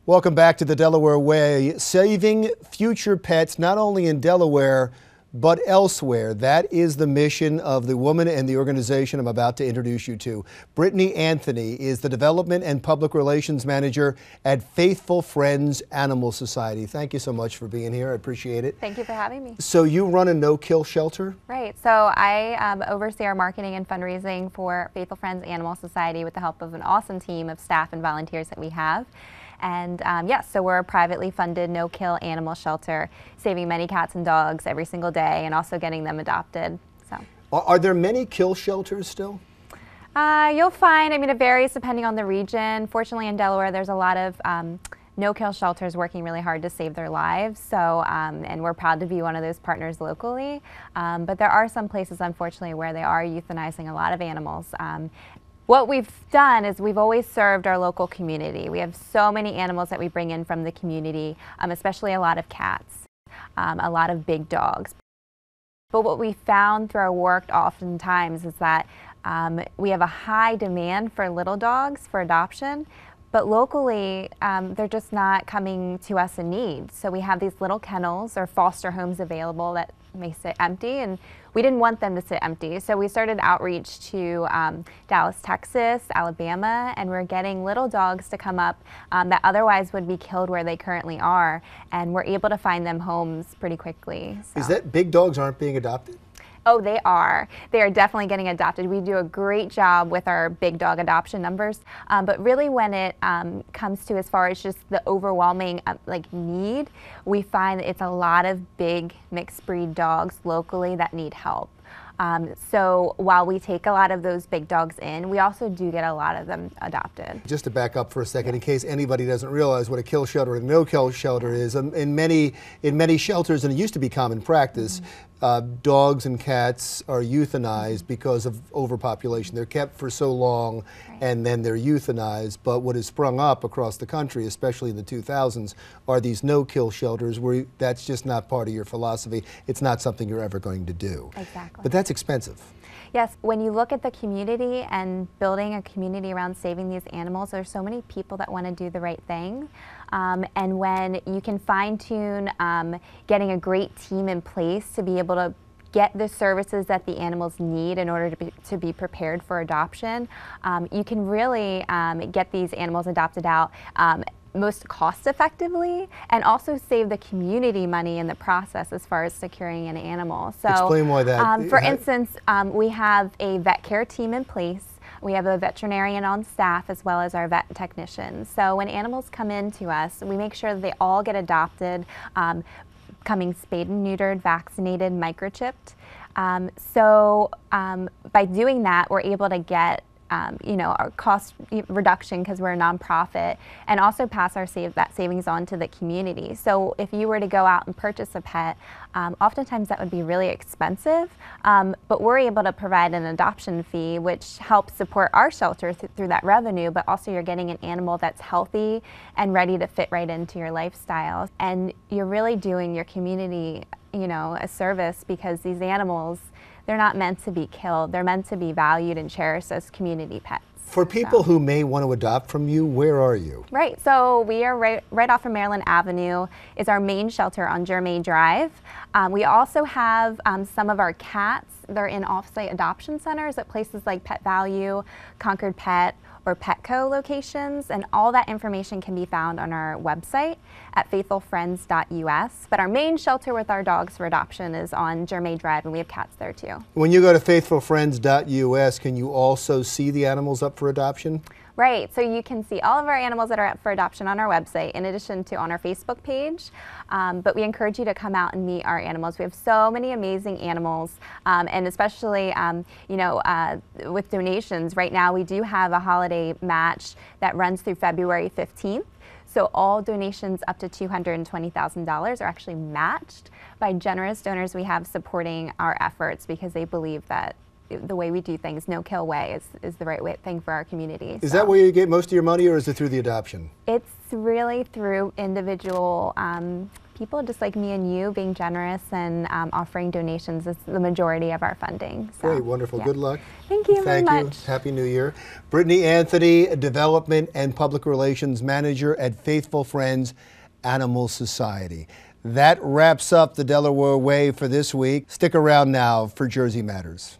Welcome back to the Delaware Way, saving future pets not only in Delaware but elsewhere. That is the mission of the woman and the organization I'm about to introduce you to. Brittany Anthony is the Development and Public Relations Manager at Faithful Friends Animal Society. Thank you so much for being here. I appreciate it. Thank you for having me. So you run a no-kill shelter? Right. So I oversee our marketing and fundraising for Faithful Friends Animal Society with the help of an awesome team of staff and volunteers that we have. And yes, so we're a privately funded no-kill animal shelter, saving many cats and dogs every single day and also getting them adopted. So, Are there many kill shelters still? You'll find, it varies depending on the region. Fortunately in Delaware there's a lot of no-kill shelters working really hard to save their lives. So, and we're proud to be one of those partners locally. But there are some places, unfortunately, where they are euthanizing a lot of animals. What we've done is we've always served our local community. We have so many animals that we bring in from the community, especially a lot of cats, a lot of big dogs. But what we found through our work oftentimes is that we have a high demand for little dogs for adoption, but locally they're just not coming to us in need. So we have these little kennels or foster homes available that may sit empty, and we didn't want them to sit empty. So we started outreach to Dallas, Texas, Alabama, and we're getting little dogs to come up that otherwise would be killed where they currently are, and we're able to find them homes pretty quickly. So. Is that big dogs aren't being adopted? Oh, they are. They are definitely getting adopted. We do a great job with our big dog adoption numbers, but really when it comes to as far as just the overwhelming need, we find it's a lot of big mixed breed dogs locally that need help. So while we take a lot of those big dogs in, we also do get a lot of them adopted. Just to back up for a second, in case anybody doesn't realize what a kill shelter and a no-kill shelter is, in many shelters, and it used to be common practice, dogs and cats are euthanized because of overpopulation. They're kept for so long, and then they're euthanized. But what has sprung up across the country, especially in the 2000s, are these no-kill shelters where that's just not part of your philosophy. It's not something you're ever going to do. Exactly. But that's expensive. Yes, when you look at the community and building a community around saving these animals, there's so many people that want to do the right thing. And when you can fine-tune getting a great team in place to be able to get the services that the animals need in order to be prepared for adoption, you can really get these animals adopted out most cost effectively and also save the community money in the process as far as securing an animal. So, explain why that. For instance, we have a vet care team in place. We have a veterinarian on staff as well as our vet technicians. So when animals come in to us, we make sure that they all get adopted, coming spayed and neutered, vaccinated, microchipped. By doing that, we're able to get our cost reduction because we're a nonprofit, and also pass that savings on to the community. So if you were to go out and purchase a pet, oftentimes that would be really expensive, but we're able to provide an adoption fee which helps support our shelter through that revenue, but also you're getting an animal that's healthy and ready to fit right into your lifestyle. And you're really doing your community a service, because these animals, they're not meant to be killed. They're meant to be valued and cherished as community pets. For people who may want to adopt from you, where are you? Right, so we are right off of Maryland Avenue is our main shelter on Germain Drive. We also have some of our cats. They're in off-site adoption centers at places like Pet Value, Concord Pet, or Petco locations, and all that information can be found on our website at faithfulfriends.us. But our main shelter with our dogs for adoption is on Germain Drive, and we have cats there too. When you go to faithfulfriends.us, can you also see the animals up for adoption? Right, so you can see all of our animals that are up for adoption on our website, in addition to on our Facebook page. But we encourage you to come out and meet our animals. We have so many amazing animals, and especially with donations. Right now we do have a holiday match that runs through February 15th. So all donations up to $220,000 are actually matched by generous donors we have supporting our efforts, because they believe that the way we do things, no-kill way, is the right thing for our community. Is that where you get most of your money, or is it through the adoption? It's really through individual people just like me and you being generous and offering donations is the majority of our funding. So, Great, wonderful. yeah. Good luck. Thank you very much. Thank you. Happy New Year. Brittany Anthony, Development and Public Relations Manager at Faithful Friends Animal Society. That wraps up the Delaware Way for this week. Stick around now for Jersey Matters.